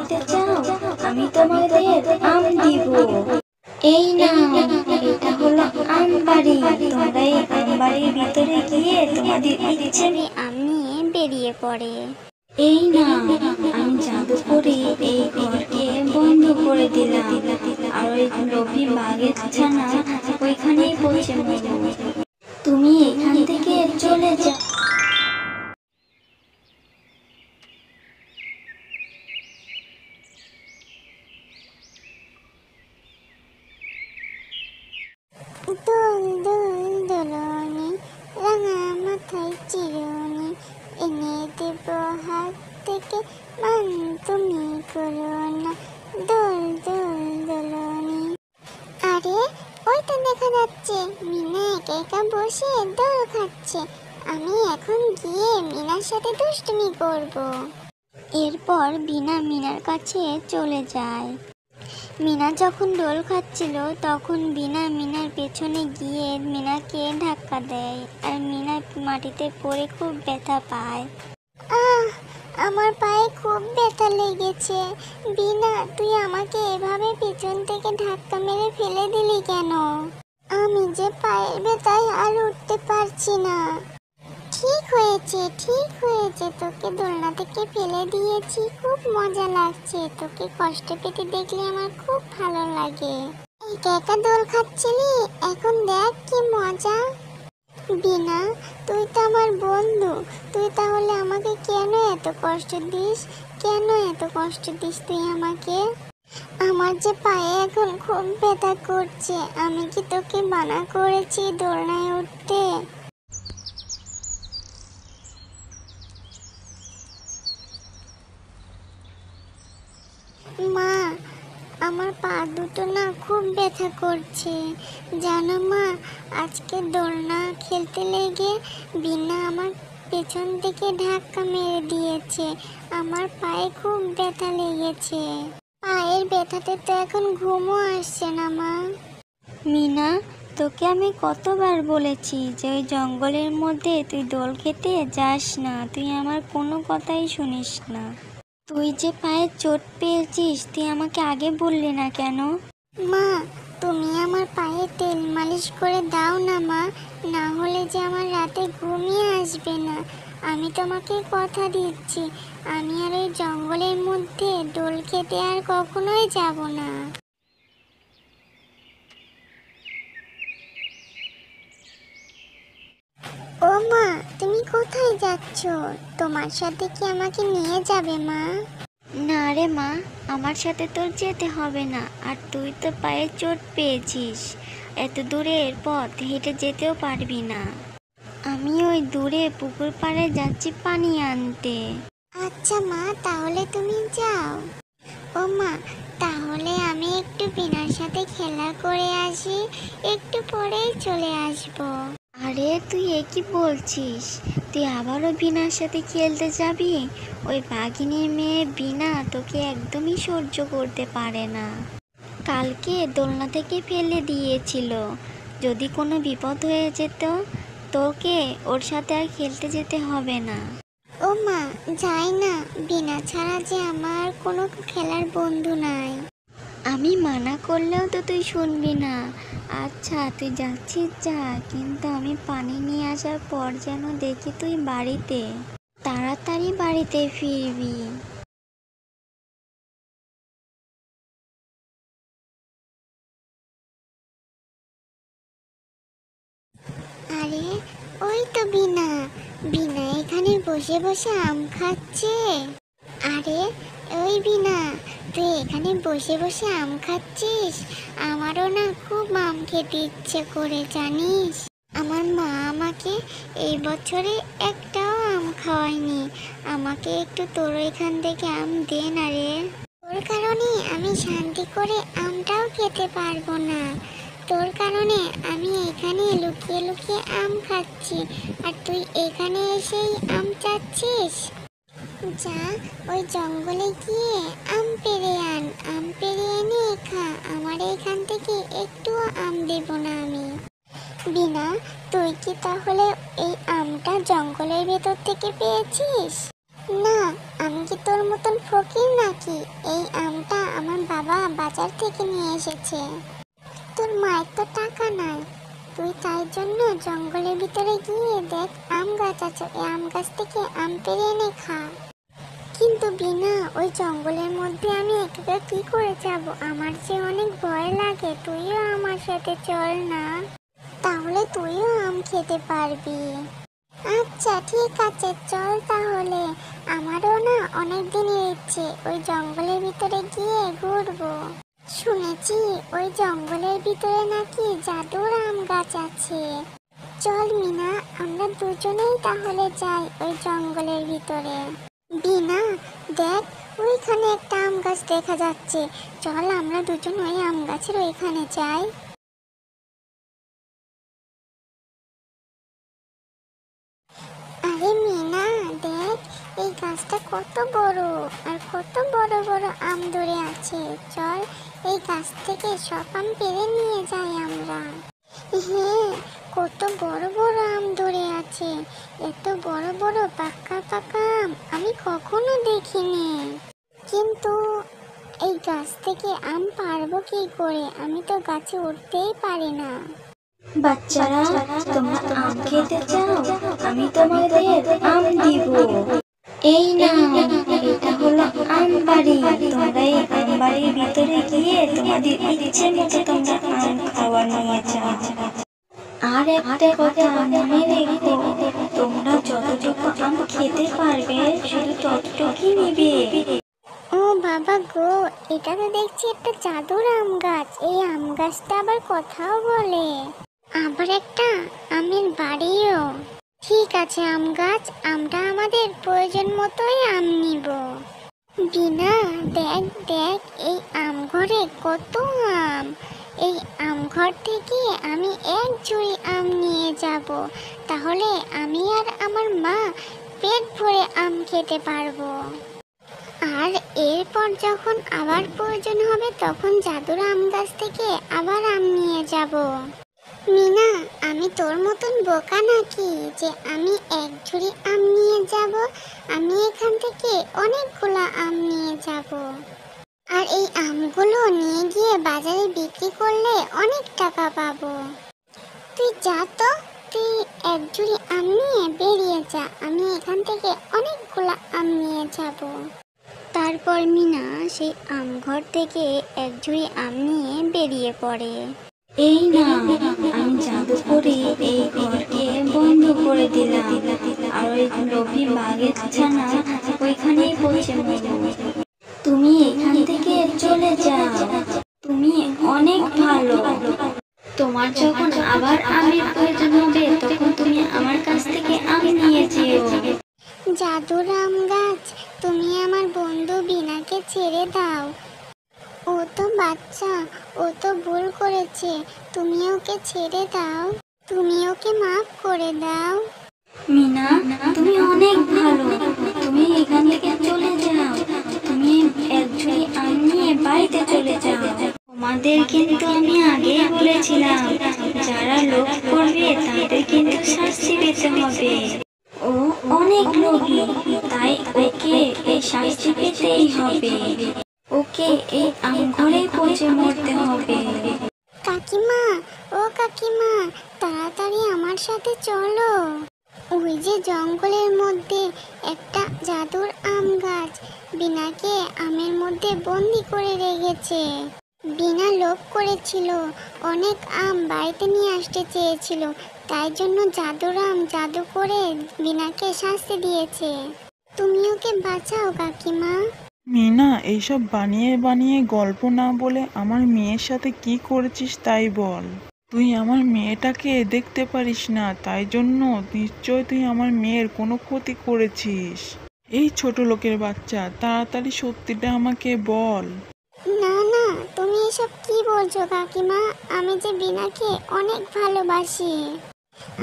খেতে চাও? আমি তোমাদের আম দিব। এই নাও, এটা হলো আম বাড়ি। তোমরা এই আম বাড়ির ভিতরে গিয়ে তোমাদের ইচ্ছে আম নিয়ে বেরিয়ে পড়ে। এই না, আমি জাদু করে এই ঘরকে বন্ধ করে দিলাম, আর ওই লোভী বাঘের ছানা ওইখানেই পৌঁছে মরো। তুমি এখান থেকে চলে যাও। দোল দোল দোলনি, রাঙা মাথায় চিরুনি, এনে দেব হাত থেকে, মান তুমি করো না। দোল দোল দোলনি। আরে, ওইটা দেখা যাচ্ছে মিনা একা একা বসে দোল খাচ্ছে। আমি এখন গিয়ে মিনার সাথে দুষ্টুমি করব। এরপর বিনা মিনার কাছে চলে যায়। মিনা যখন দোল খাচ্ছিল তখন বিনা মিনার পেছনে গিয়ে মিনাকে ধাক্কা দেয়, আর মিনা মাটিতে পড়ে খুব ব্যথা পায়। আমার পায়ে খুব ব্যথা লেগেছে। বিনা, তুই আমাকে এভাবে পেছন থেকে ধাক্কা মেরে ফেলে দিলি কেন? আমি যে পায়ের ব্যথায় আর উঠতে পারছি না। ঠিক হয়েছে, তোকে দোলনা থেকে ফেলে দিয়েছি, খুব মজা লাগছে। তোকে কষ্ট পেতে দেখলে আমার খুব ভালো লাগে। একা একা দোল খাচ্ছিলি, এখন দেখ কি মজা। বিনা, তুই তো আমার বন্ধু, তুই তাহলে আমাকে কেন এত কষ্ট দিস? তুই আমাকে? আমার যে পায়ে এখন খুব ব্যথা করছে। আমি কি তোকে মানা করেছি দোলনায় উঠতে? মা, আমার পা দুটো না খুব ব্যথা করছে। জানো মা, আজকে দোলনা খেলতে লেগে বিনা আমার পেছন থেকে ধাক্কা মেরে দিয়েছে। আমার পায়ে খুব ব্যথা লেগেছে। পায়ের ব্যথাতে তো এখন ঘুমও আসছে না মা। মিনা, তোকে আমি কতবার বলেছি যে ওই জঙ্গলের মধ্যে তুই দোল খেতে যাস না, তুই আমার কোনো কথাই শুনিস না। তুই যে পায়ে চোট পেয়েছিস, তুই আমাকে আগে বললি না কেন? মা, তুমি আমার পায়ে তেল মালিশ করে দাও না মা, না হলে যে আমার রাতে ঘুমিয়ে আসবে না। আমি তোমাকে কথা দিচ্ছি, আমি আর ওই জঙ্গলের মধ্যে দোল খেতে আর কখনোই যাব না। ও মা, তুমি কোথায় যাচ্ছ? তোমার সাথে কি আমাকে নিয়ে যাবে মা? না রে মা, আমার সাথে তোর যেতে হবে না। আর তুই তো পায়ে চোট পেয়েছিস, এত দূরের পথ হেঁটে যেতেও পারবি না। আমি ওই দূরে পুকুর পাড়ে যাচ্ছি পানি আনতে। আচ্ছা মা, তাহলে তুমি যাও। ও মা, তাহলে আমি একটু বিনার সাথে খেলা করে আসি, একটু পরেই চলে আসবো। আরে, তুই এ কি বলছিস? তুই আবারও বিনার সাথে খেলতে যাবি? ওই বাঘিনীর মেয়ে বিনা তোকে একদমই সহ্য করতে পারে না। কালকে দোলনা থেকে ফেলে দিয়েছিল। যদি কোনো বিপদ হয়ে যেত, তোকে ওর সাথে আর খেলতে যেতে হবে না। ও মা, যাই না, বিনা ছাড়া যে আমার কোনো খেলার বন্ধু নাই। আমি মানা করলেও তো তুই শুনবি না। আচ্ছা, তুই যাচ্ছিস যা, কিন্তু আমি পানি নিয়ে আসার পর যেন দেখি তুই বাড়িতে, তাড়াতাড়ি বাড়িতে ফিরবি। আরে, ওই তো বিনা। বিনা এখানে বসে বসে আম খাচ্ছে। আরে, ওই বিনা, তুই এখানে বসে বসে আম খাচ্ছিস? আমারও না খুব আম খেতে ইচ্ছে করে, জানিস? আমার মা আমাকে এই বছরে একটাও আম খাওয়ায়নি। আমাকে একটু তোর এখান থেকে আম দে না রে। তোর কারণে আমি শান্তি করে আমটাও খেতে পারবো না। তোর কারণে আমি এখানে লুকিয়ে লুকিয়ে আম খাচ্ছি, আর তুই এখানে এসেই আম চাচ্ছিস। যা, ওই জঙ্গলে গিয়ে আম পেড়ে আন, আম পেড়ে এনে খা। আমার এখান থেকে একটুও আম দেব না আমি। বিনা, তুই কি তাহলে এই আমটা জঙ্গলের ভেতর থেকে পেয়েছিস? না, আমি কি তোর মতন ফকির নাকি? এই আমটা আমার বাবা বাজার থেকে নিয়ে এসেছে। তোর মায়ের তো টাকা নাই, তুই তাই জন্য জঙ্গলের ভিতরে গিয়ে দেখ আম গাছ আছে, এই আম গাছ থেকে আম পেড়ে এনে খা। কিন্তু বিনা, ওই জঙ্গলের মধ্যে আমি একা কি করে যাব? আমার যে অনেক ভয় লাগে, তুইও আমার সাথে চল না, তাহলে তুইও আম খেতে পারবি। আচ্ছা ঠিক আছে, চল তাহলে। আমারও না অনেক দিনের ইচ্ছে ওই জঙ্গলের ভিতরে গিয়ে ঘুরবো। শুনেছি ওই জঙ্গলের ভিতরে নাকি জাদুর আম গাছ আছে। চল মিনা, আমরা দুজনেই তাহলে যাই ওই জঙ্গলের ভিতরে। বিনা, দেখ ওইখানে একটা আম গাছ দেখা যাচ্ছে, চল আমরা দুজন ওই আম গাছের ওইখানে যাই। আরে মিনা, দেখ এই গাছটা কত বড়, আর কত বড় বড় আম ধরে আছে। চল এই গাছ থেকে সব আম পেড়ে নিয়ে যাই আমরা। হ্যাঁ, কত বড় বড় আম ধরে আছে, এত বড় বড় পাকা পাকা আম আমি কখনো দেখিনি। কিন্তু এই গাছ থেকে আম পারবো কি করে? আমি তো গাছে উঠতেই পারি না। বাচ্চারা, তোমরা আম খেতে চাও? আমি তোমাদের আম দিব। এই নাও, এটা হলো আম বাড়ি। তোমরা এই আম বাড়ির ভিতরে গিয়ে তোমাদের ইচ্ছে মতো তোমরা আম খাওয়া নিয়ে যাও। আর একটা কথা মনে রেখো, তোমরা যতটুকু আম খেতে পারবে শুধু ততটুকুই নিবে। ও বাবা গো, এটা তো দেখছি একটা জাদুর আম গাছ। এই আম গাছটা আবার কথাও বলে, আবার একটা আমের বাড়িও। ঠিক আছে আম গাছ, আমরা আমাদের প্রয়োজন মতোই আম নিব। বিনা, দেখ দেখ এই আম ঘরে কত আম। এই আম ঘর থেকে আমি এক ঝুড়ি আম নিয়ে যাব, তাহলে আমি আর আমার মা পেট ভরে আম খেতে পারবো। আর এরপর যখন আবার প্রয়োজন হবে তখন জাদুর আম গাছ থেকে আবার আম নিয়ে যাব। মিনা, আমি তোর মতন বোকা নাকি যে আমি এক ঝুড়ি আম নিয়ে যাব? আমি এখান থেকে অনেকগুলো আম নিয়ে যাব, আর এই আমগুলো নিয়ে গিয়ে বাজারে বিক্রি করলে অনেক টাকা পাবো। তুই যা তো, তুই এক ঝুড়ি আম নিয়ে বেরিয়ে যা, আমি এখান থেকে অনেকগুলো আম নিয়ে যাব। তারপর মিনা সেই আম ঘর থেকে এক ঝুড়ি আম নিয়ে বেরিয়ে পড়ে। এই না, আমি জাদু করে এই ঘরকে বন্ধ করে দিলাম, আর ওই লোভী বাঘের ছানা ওইখানেই পৌঁছে মরো। তুমি এখান থেকে চলে যাও, তুমি অনেক ভালো। তোমার যখন আবার আমের প্রয়োজন হবে তখন তুমি আমার কাছ থেকে আম নিয়ে যেও। জাদুর আম গাছ, তুমি আমার বন্ধু বিনাকে ছেড়ে দাও। ও তো বাচ্চা, ও তো ভুল করেছে, তুমি ওকে ছেড়ে দাও, তুমি ওকে মাফ করে দাও। মিনা, তুমি অনেক ভালো, তুমি এখান থেকে চলে যাও। তুমি এক ঝুড়ি আম নিয়ে বাড়িতে চলে যাও। তোমাদের কিন্তু আমি আগেই বলেছিলাম, যারা লোভ করবে তাদের কিন্তু শাস্তি পেতে হবে। ও অনেক লোভী, তাই ওকে এই শাস্তি পেতেই হবে। ওকে এই আম ঘরে পচে মরতে হবে। কাকিমা, ও কাকিমা, তাড়াতাড়ি আমার সাথে চলো। ওই যে জঙ্গলের মধ্যে একটা জাদুর আম গাছ বিনাকে আমের মধ্যে বন্দি করে রেখেছে। বিনা লোভ করেছিল, অনেক আম বাড়িতে নিয়ে আসতে চেয়েছিল, তাই জন্য জাদুর আম জাদু করে বিনাকে শাস্তি দিয়েছে। তুমি ওকে বাঁচাও কাকিমা। মিনা, এইসব বানিয়ে বানিয়ে গল্প না বলে আমার মেয়ের সাথে কি করেছিস তাই বল। তুই আমার মেয়েটাকে দেখতে পারিস না, তাই জন্য নিশ্চয় তুই আমার মেয়ের কোনো ক্ষতি করেছিস। এই ছোট লোকের বাচ্চা, তাড়াতাড়ি সত্যিটা আমাকে বল। না না, তুমি এসব কি বলছো কাকিমা? আমি যে বিনাকে অনেক ভালোবাসি।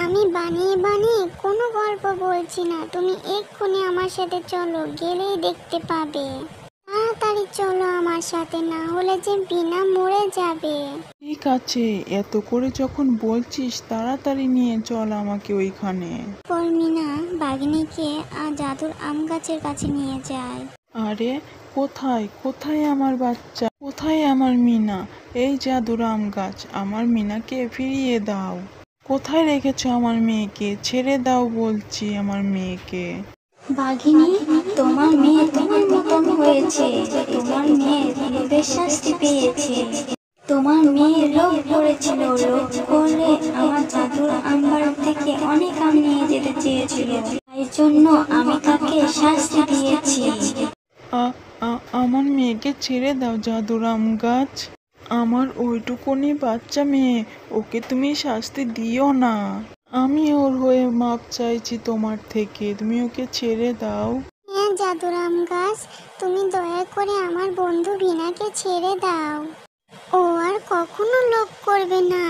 আমি বানিয়ে বানিয়ে কোনো গল্প বলছি না। তুমি এক্ষুনি আমার সাথে চলো, গেলেই দেখতে পাবে। তাড়াতাড়ি চলো আমার সাথে, না হলে যে বিনা মরে যাবে। ঠিক আছে, এত করে যখন বলছিস তাড়াতাড়ি নিয়ে চল আমাকে ওইখানে। পরমিনা বাঘিনীকে জাদুর আম গাছের কাছে নিয়ে যায়। আরে কোথায় কোথায় আমার বাচ্চা, কোথায় আমার মিনা? এই জাদুর আম গাছ, আমার মিনাকে ফিরিয়ে দাও। কোথায় রেখেছো আমার মেয়েকে? ছেড়ে দাও বলছি আমার মেয়েকে। বাঘিনী, তোমার মেয়ে তোমার মতন হয়েছে। তোমার মেয়ে লোভের শাস্তি পেয়েছে। তোমার মেয়ে লোভ করেছিল, লোভ করে আমার জাদুর আম্বার থেকে অনেক আম নিয়ে যেতে চেয়েছিল, তাই জন্য আমি তাকে শাস্তি দিয়েছি। আমার মেয়েকে ছেড়ে দাও জাদুর আম গাছ। আমার ওইটুকুনি বাচ্চা মেয়ে, ওকে তুমি শাস্তি দিও না। আমি ওর হয়ে মাপ চাইছি তোমার থেকে, তুমি ওকে ছেড়ে দাও। হ্যাঁ জাদুর আম গাছ, তুমি দয়া করে আমার বন্ধু বিনাকে ছেড়ে দাও। ও আর কখনো লোভ করবে না,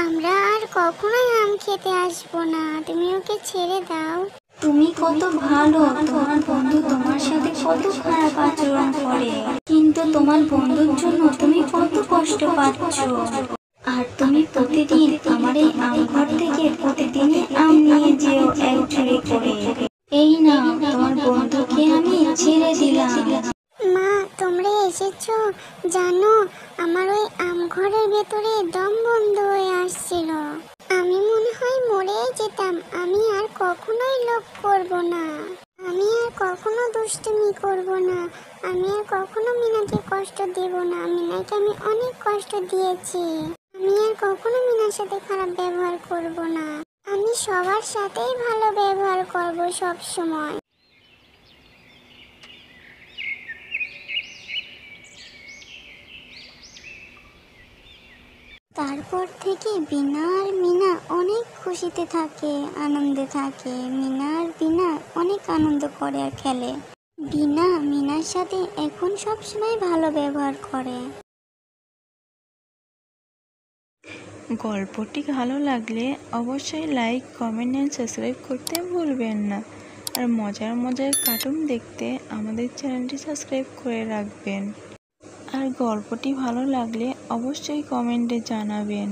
আমরা আর কখনোই আম খেতে আসবো না, তুমি ওকে ছেড়ে দাও। তুমি কত ভালো, তোমার বন্ধু তোমার সাথে কত খারাপ আচরণ করে, কিন্তু তোমার বন্ধুর জন্য তুমি কত কষ্ট পাচ্ছ। আর তুমি প্রতিদিন আমার এই আম ঘর থেকে প্রতিদিনই আম নিয়ে যেও এক ঝুড়ি করে। এই না, তোমার বন্ধুকে আমি ছেড়ে দিলাম। মা, তোমরা এসেছো? জানো, আমার ওই আম ঘরের ভেতরে দম বন্ধ হয়ে আসছিল, আমি মনে হয় মরেই যেতাম। আমি আর কখনোই লোভ করব না, আমি আর কখনো দুষ্টুমি করব না, আমি আর কখনো মিনাকে কষ্ট দেব না। মিনাকে আমি অনেক কষ্ট দিয়েছি, আমি আর কখনো মিনার সাথে খারাপ ব্যবহার করব না, আমি সবার সাথেই ভালো ব্যবহার করব সব সময়। তারপর থেকে বিনা আর মিনা অনেক খুশিতে থাকে, আনন্দে থাকে। মিনা আর বিনা অনেক আনন্দ করে আর খেলে। বিনা মিনার সাথে এখন সব সময় ভালো ব্যবহার করে। গল্পটি ভালো লাগলে অবশ্যই লাইক, কমেন্ট এন্ড সাবস্ক্রাইব করতে ভুলবেন না। আর মজার মজার কার্টুন দেখতে আমাদের চ্যানেলটি সাবস্ক্রাইব করে রাখবেন। আর গল্পটি ভালো লাগলে অবশ্যই কমেন্টে জানাবেন।